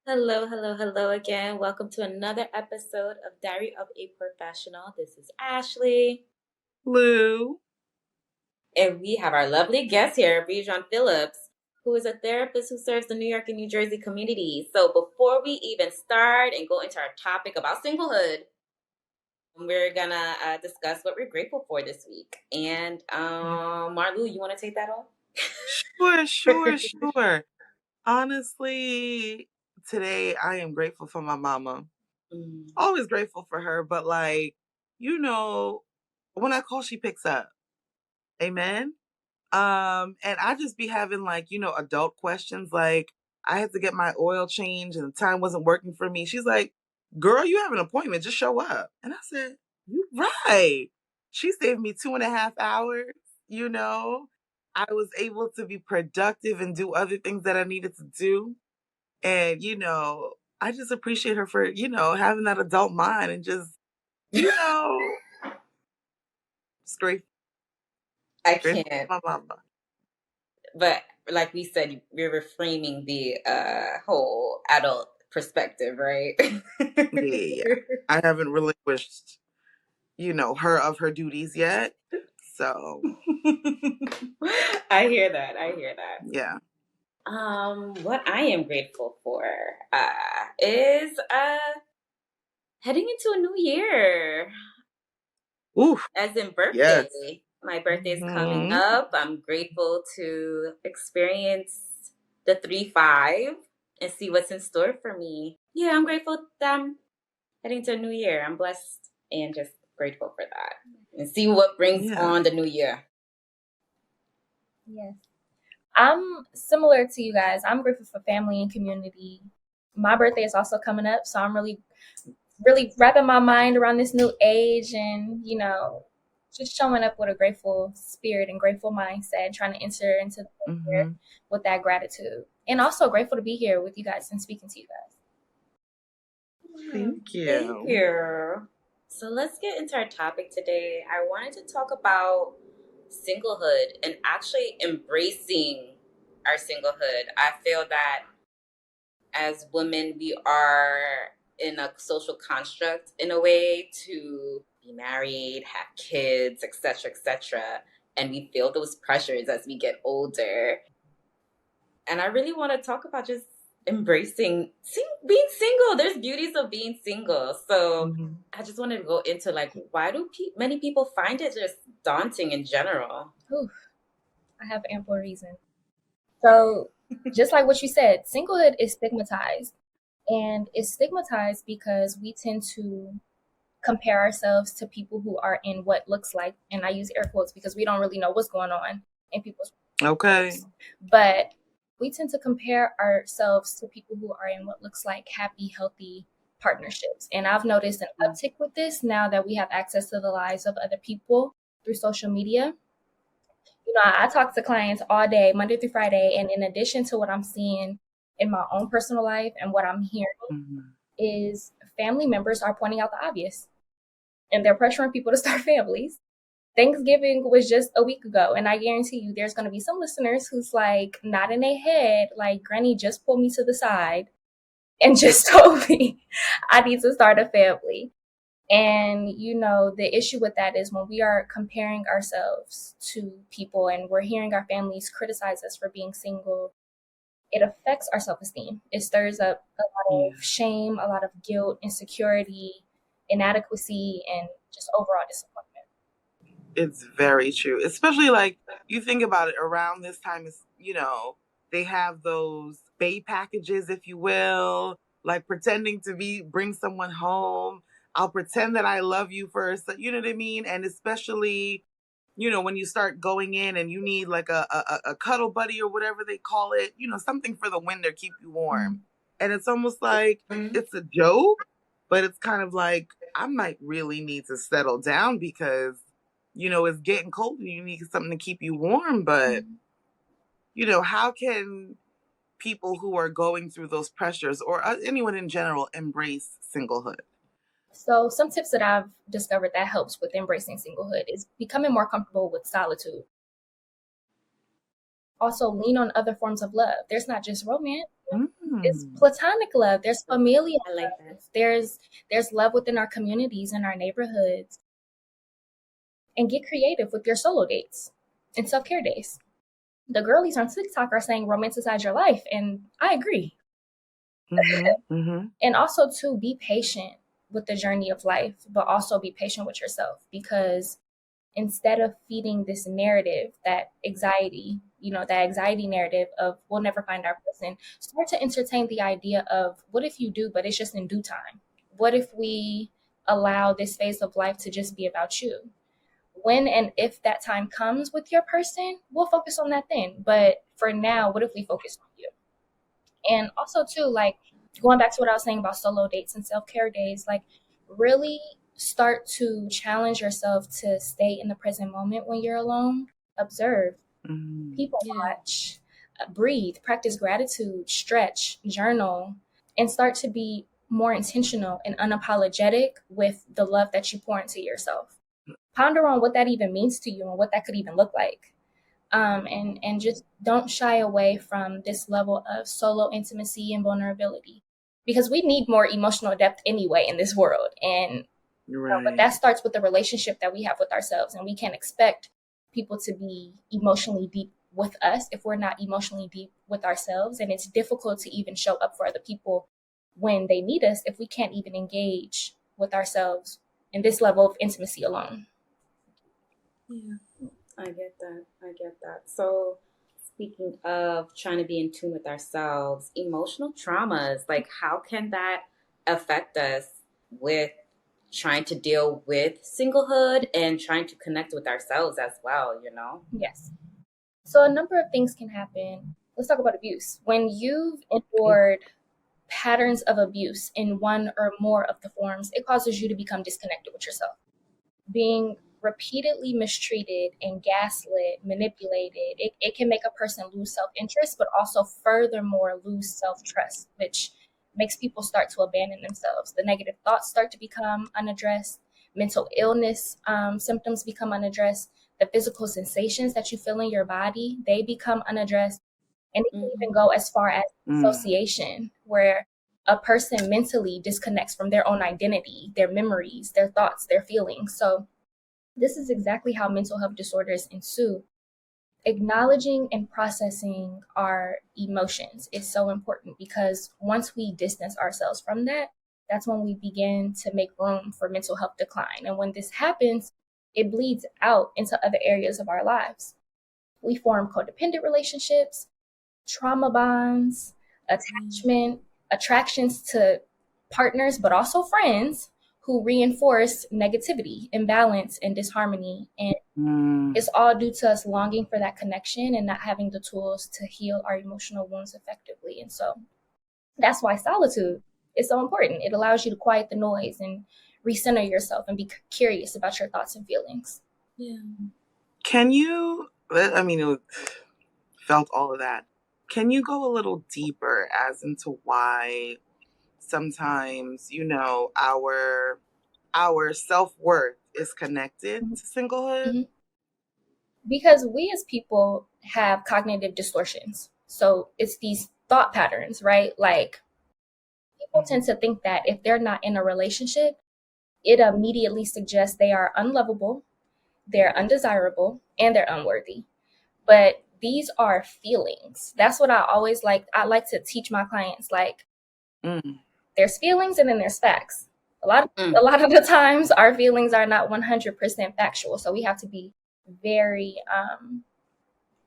Hello, hello, hello again. Welcome to another episode of Diary of a Professional. This is Ashley, Lou. and we have our lovely guest here, Brijuan Phillips, who is a therapist who serves the New York and New Jersey community. So, before we even start and go into our topic about singlehood, we're gonna discuss what we're grateful for this week. And Marlu, you want to take that on? Sure. Honestly, today I am grateful for my mama. Mm. Always grateful for her, but you know, when I call, she picks up. Amen. And I just be having adult questions like I had to get my oil changed and the time wasn't working for me. She's like, "Girl, you have an appointment, just show up." And I said, "You right." She saved me 2.5 hours, you know. I was able to be productive and do other things that I needed to do. And, I just appreciate her for, having that adult mind and just, you know, just I grateful can't. for my mama. But like we said, we're reframing the whole adult perspective, right? Yeah. I haven't relinquished, her of her duties yet. So, I hear that. I hear that. yeah. What I am grateful for is heading into a new year, Ooh, as in yes. birthday. My birthday is coming Hmm. up. I'm grateful to experience the 3-5 and see what's in store for me. Yeah, I'm grateful that I'm heading to a new year. I'm blessed and just grateful for that. And see what brings Yeah. on the new year. Yes. I'm similar to you guys. I'm grateful for family and community. My birthday is also coming up, so I'm really wrapping my mind around this new age and, just showing up with a grateful spirit and grateful mindset, trying to enter into the new year Hmm. with that gratitude. And also grateful to be here with you guys and speaking to you guys. Thank Thank you. you. So let's get into our topic today. I wanted to talk about singlehood and actually embracing our singlehood. I feel that as women, we are in a social construct in a way to be married, have kids, etc., etc. And we feel those pressures as we get older. And I really want to talk about just embracing being single. There's beauties of being single. So Hmm. I just wanted to go into like, why do many people find it just daunting in general? Whew, I have ample reason. So, just like what you said, singlehood is stigmatized. And it's stigmatized because we tend to compare ourselves to people who are in what looks like, and I use air quotes because we don't really know what's going on in people's Okay. lives, but we tend to compare ourselves to people who are in what looks like happy, healthy partnerships. And I've noticed an uptick with this now that we have access to the lives of other people through social media. I talk to clients all day, Monday through Friday, and in addition to what I'm seeing in my own personal life and what I'm hearing Hmm. is family members are pointing out the obvious and they're pressuring people to start families. Thanksgiving was just a week ago, and I guarantee you there's going to be some listeners who's like nodding their head, like, Granny just pulled me to the side and just told me I need to start a family. And, the issue with that is when we are comparing ourselves to people and we're hearing our families criticize us for being single, it affects our self esteem. It stirs up a lot Yeah. of shame, a lot of guilt, insecurity, inadequacy, and just overall disappointment. It's very true. Especially like you think about it around this time is, they have those bay packages, if you will, like pretending to bring someone home. I'll pretend that I love you first. You know what I mean? And especially, when you start going in and you need like a cuddle buddy or whatever they call it, something for the winter, keep you warm. And it's almost like it's a joke, but it's kind of like I might really need to settle down because it's getting cold and you need something to keep you warm. But, how can people who are going through those pressures or anyone in general embrace singlehood? So, some tips that I've discovered that helps with embracing singlehood is becoming more comfortable with solitude. Also, lean on other forms of love. There's not just romance, It's platonic love. There's familial I like love. that. There's love within our communities and our neighborhoods. And get creative with your solo dates and self-care days. The girlies on TikTok are saying romanticize your life, and I agree. And also to be patient with the journey of life, but also be patient with yourself, because instead of feeding this narrative, that anxiety, that anxiety narrative of we'll never find our person, start to entertain the idea of what if you do, but it's just in due time. What if we allow this phase of life to just be about you? When and if that time comes with your person, we'll focus on that then. But for now, what if we focus on you? And also too, like going back to what I was saying about solo dates and self-care days, like really start to challenge yourself to stay in the present moment when you're alone. Observe, people Yeah. watch, breathe, practice gratitude, stretch, journal, and start to be more intentional and unapologetic with the love that you pour into yourself. Ponder on what that even means to you and what that could even look like. And just don't shy away from this level of solo intimacy and vulnerability, because we need more emotional depth anyway in this world. And but that starts with the relationship that we have with ourselves, and we can't expect people to be emotionally deep with us if we're not emotionally deep with ourselves. And it's difficult to even show up for other people when they need us if we can't even engage with ourselves in this level of intimacy alone. Yeah. I get that. I get that. So, speaking of trying to be in tune with ourselves, emotional traumas, like how can that affect us with trying to deal with singlehood and trying to connect with ourselves as well, you know? Yes. So a number of things can happen. Let's talk about abuse. When you've endured patterns of abuse in one or more of the forms, it causes you to become disconnected with yourself. Being repeatedly mistreated and gaslit, manipulated, it can make a person lose self-interest, but also furthermore lose self-trust, which makes people start to abandon themselves. The negative thoughts start to become unaddressed. Mental illness symptoms become unaddressed. The physical sensations that you feel in your body, they become unaddressed. And it can even go as far as dissociation, where a person mentally disconnects from their own identity, their memories, their thoughts, their feelings. So this is exactly how mental health disorders ensue. Acknowledging and processing our emotions is so important, because once we distance ourselves from that, that's when we begin to make room for mental health decline. And when this happens, it bleeds out into other areas of our lives. We form codependent relationships, trauma bonds, attachment, attractions to partners, but also friends who reinforce negativity, imbalance, and disharmony. And it's all due to us longing for that connection and not having the tools to heal our emotional wounds effectively. And so that's why solitude is so important. It allows you to quiet the noise and recenter yourself and be curious about your thoughts and feelings. Yeah. Can you, I mean, it felt all of that. Can you go a little deeper as into why sometimes, our self-worth is connected to singlehood? Mm-hmm. Because we as people have cognitive distortions. So it's these thought patterns, right? Like people tend to think that if they're not in a relationship, it immediately suggests they are unlovable, they're undesirable, and they're unworthy. But these are feelings. That's what I like to teach my clients. Like there's feelings and then there's facts. A lot of the times our feelings are not 100% factual. So we have to be very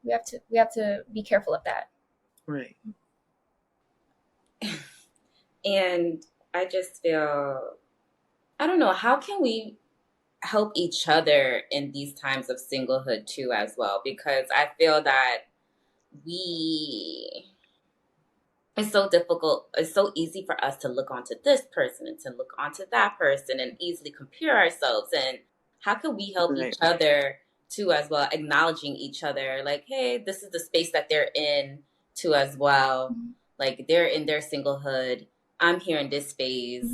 we have to be careful of that. Right. And I just feel, I don't know, how can we help each other in these times of singlehood too as well? Because I feel that we it's so difficult, it's so easy for us to look onto this person and to look onto that person and easily compare ourselves. And how can we help each other too as well, acknowledging each other, like, hey, this is the space that they're in too as well. Like they're in their singlehood, I'm here in this phase,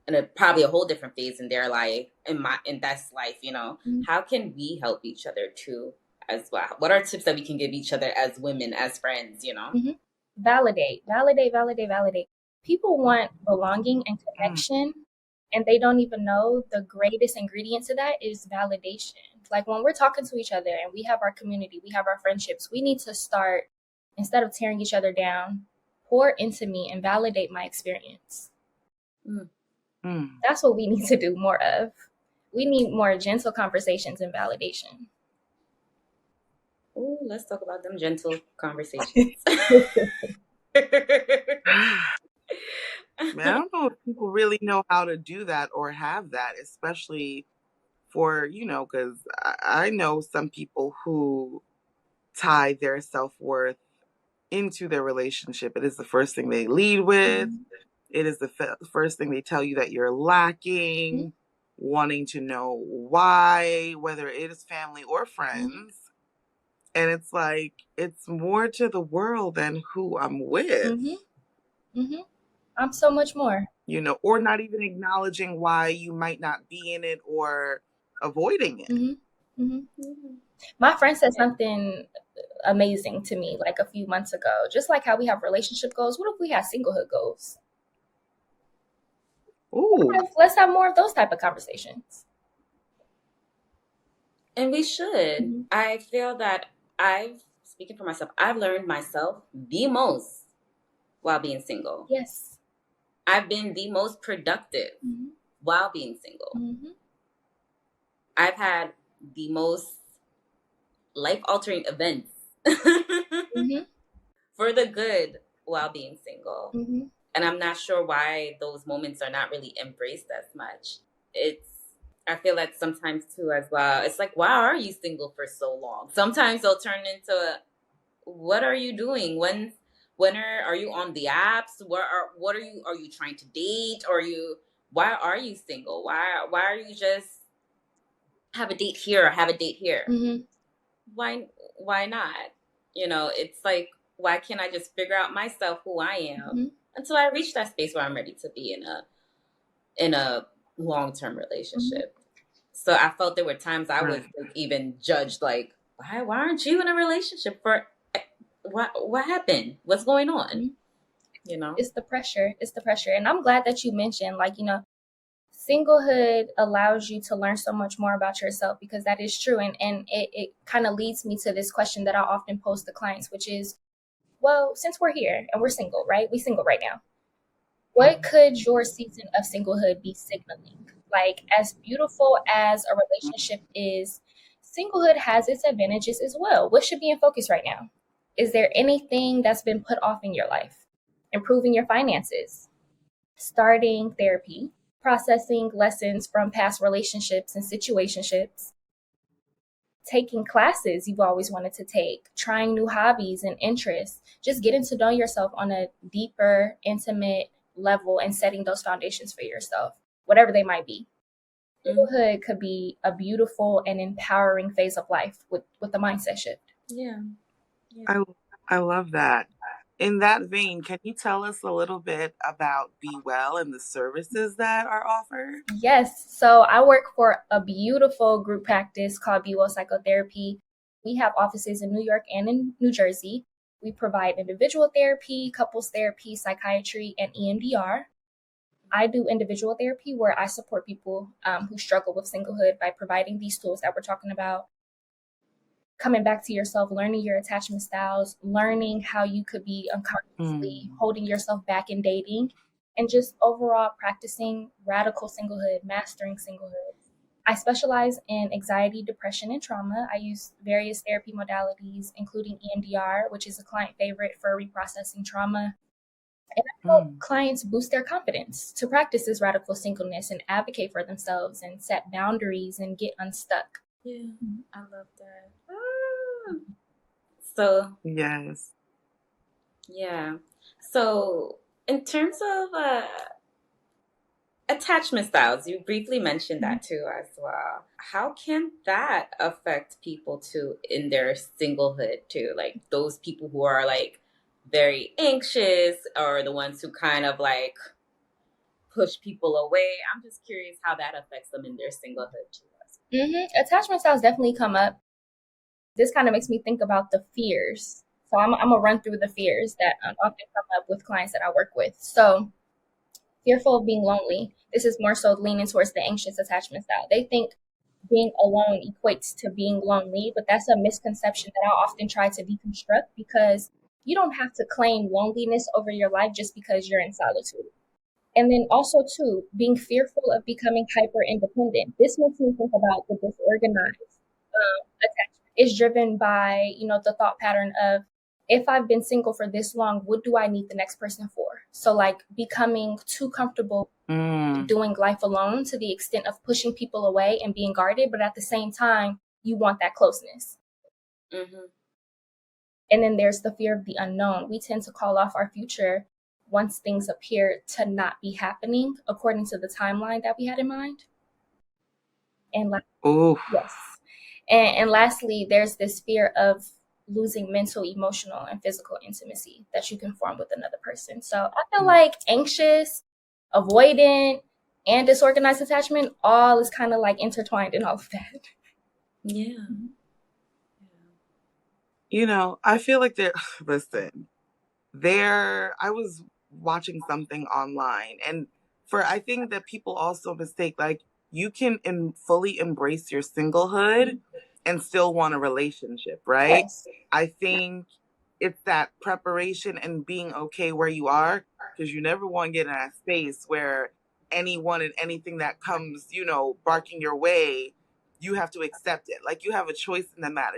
and probably a whole different phase in their life, in that's life, you know. How can we help each other too as well? What are tips that we can give each other as women, as friends, you know? validate, validate, validate, validate. People want belonging and Mm. connection, and they don't even know the greatest ingredient to that is validation. Like when we're talking to each other and we have our community, we have our friendships, we need to start, instead of tearing each other down, pour into me and validate my experience. Mm. Mm. That's what we need to do more of. We need more gentle conversations and validation. Ooh, let's talk about them gentle conversations. Man, I don't know if people really know how to do that or have that, especially for, because I know some people who tie their self worth into their relationship. It is the first thing they lead with. Mhm. It is the first thing they tell you that you're Mhm. lacking, wanting to know why, whether it is family or Mhm. friends. And it's like, it's more to the world than who I'm with, Mhm. Mhm. I'm so much more. or not even acknowledging why you might not be in it or avoiding it. Mhm. Mhm. Mhm. My friend said something amazing to me like a few months ago. Just like how we have relationship goals, what if we had singlehood goals? Ooh. Let's have more of those type of conversations. And we should. Mm-hmm. I feel that speaking for myself, I've learned myself the most while being single. Yes. I've been the most productive Mm-hmm. while being single. Mm-hmm. I've had the most life altering events Mm-hmm. for the good while being single. Mm-hmm. And I'm not sure why those moments are not really embraced as much. It's I feel like sometimes too as well. It's like, why are you single for so long? Sometimes they'll turn into, what are you doing? Are you on the apps? What are you trying to date? Or you why are you single? Why are you just have a date here or have a date here? Mm-hmm. Why not? It's like, why can't I just figure out myself who I am Mm-hmm. until I reach that space where I'm ready to be in a long-term Mm-hmm. relationship. So I felt there were times I was Right. like, even judged, like, why aren't you in a relationship? What happened? What's going on? Mm-hmm. You know? It's the pressure. It's the pressure. And I'm glad that you mentioned, like, singlehood allows you to learn so much more about yourself, because that is true. And it kind of leads me to this question that I often pose to clients, which is, well, since we're here and we're single, right? We single right now. What could your season of singlehood be signaling? Like, as beautiful as a relationship is, singlehood has its advantages as well. What should be in focus right now? Is there anything that's been put off in your life? Improving your finances, starting therapy, processing lessons from past relationships and situationships, taking classes you've always wanted to take, trying new hobbies and interests, just getting to know yourself on a deeper, intimate level and setting those foundations for yourself, whatever they might be. Mm-hmm. Singlehood could be a beautiful and empowering phase of life with the mindset shift. Yeah. Yeah. I I love that. In that vein, can you tell us a little bit about Be Well and the services that are offered? Yes. So I work for a beautiful group practice called Brijuan Psychotherapy. We have offices in New York and in New Jersey. We provide individual therapy, couples therapy, psychiatry, and EMDR. I do individual therapy where I support people who struggle with singlehood by providing these tools that we're talking about, coming back to yourself, learning your attachment styles, learning how you could be unconsciously Mm. holding yourself back in dating, and just overall practicing radical singlehood, mastering singlehood. I specialize in anxiety, depression, and trauma. I use various therapy modalities, including EMDR, which is a client favorite for reprocessing trauma. And I help Mm. clients boost their confidence to practice this radical singleness and advocate for themselves and set boundaries and get unstuck. Yeah. I love that. So, Yes. yeah. So, in terms of attachment styles, you briefly mentioned Mhm. that too as well. How can that affect people too in their singlehood too? Like those people who are like very anxious or the ones who kind of like push people away. I'm just curious how that affects them in their singlehood too. Attachment styles definitely come up. This kind of makes me think about the fears. So I'm gonna run through the fears that often come up with clients that I work with. So fearful of being lonely. This is more so leaning towards the anxious attachment style. They think being alone equates to being lonely, but that's a misconception that I often try to deconstruct, because you don't have to claim loneliness over your life just because you're in solitude. And then also too, being fearful of becoming hyper independent. This makes me think about the disorganized attachment. It's driven by, the thought pattern of, if I've been single for this long, what do I need the next person for? So like becoming too comfortable doing life alone to the extent of pushing people away and being guarded, but at the same time, you want that closeness. Mm-hmm. And then there's the fear of the unknown. We tend to call off our future once things appear to not be happening according to the timeline that we had in mind. And yes. And lastly, there's this fear of losing mental, emotional, and physical intimacy that you can form with another person. So I feel like anxious, avoidant, and disorganized attachment all is kind of like intertwined in all of that. Yeah. I feel like listen, I was watching something online, and I think that people also mistake, like, you can fully embrace your singlehood and still want a relationship, right? Yes. I think it's that preparation and being okay where you are, because you never want to get in that space where anyone and anything that comes, barking your way, you have to accept it. Like, you have a choice in the matter,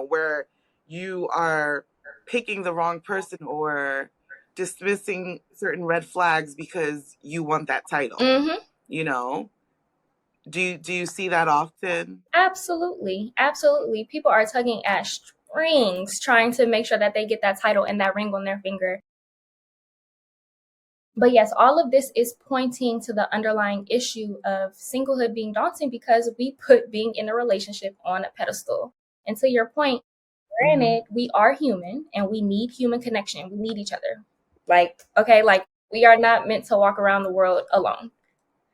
where you are picking the wrong person or dismissing certain red flags because you want that title. Mm-hmm. Do you see that often? Absolutely. Absolutely. People are tugging at strings trying to make sure that they get that title and that ring on their finger. But yes, all of this is pointing to the underlying issue of singlehood being daunting, because we put being in a relationship on a pedestal. And to your point, granted, we are human and we need human connection. We need each other. Like, okay, like we are not meant to walk around the world alone.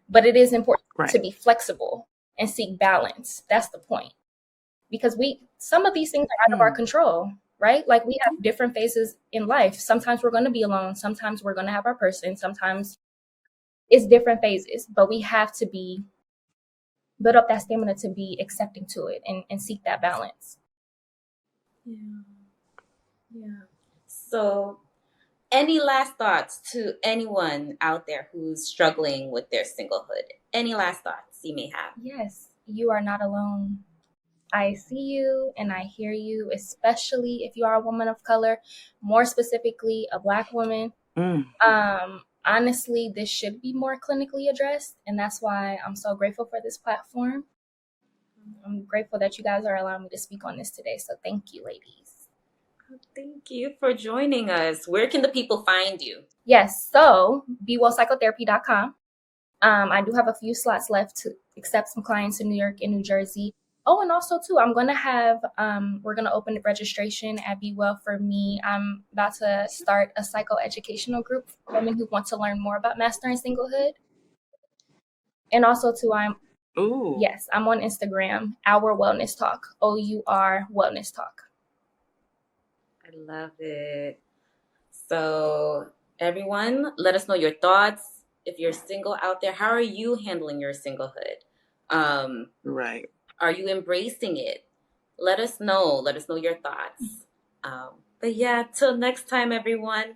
But it is important to be flexible and seek balance. That's the point. Because some of these things are out of our control, right? Like we have different phases in life. Sometimes we're going to be alone. Sometimes we're going to have our person. Sometimes it's different phases, but we have to build up that stamina to be accepting to it and seek that balance. Yeah. So, any last thoughts to anyone out there who's struggling with their singlehood? Any last thoughts you may have? Yes, you are not alone. I see you and I hear you, especially if you are a woman of color, more specifically a Black woman. Honestly, this should be more clinically addressed, and that's why I'm so grateful for this platform. I'm grateful that you guys are allowing me to speak on this today. So thank you, ladies. Thank you for joining us. Where can the people find you? Yes, so bewellpsychotherapy.com. I do have a few slots left to accept some clients in New York and New Jersey. Oh, and also too, I'm gonna have we're gonna open the registration at Be Well for Me. I'm about to start a psychoeducational group for women who want to learn more about mastering singlehood. And also too, I'm on Instagram, Our Wellness Talk, OUR Wellness Talk. I love it. So, everyone, let us know your thoughts. If you're single out there, how are you handling your singlehood? Right. Are you embracing it? Let us know. Let us know your thoughts. But yeah, till next time, everyone.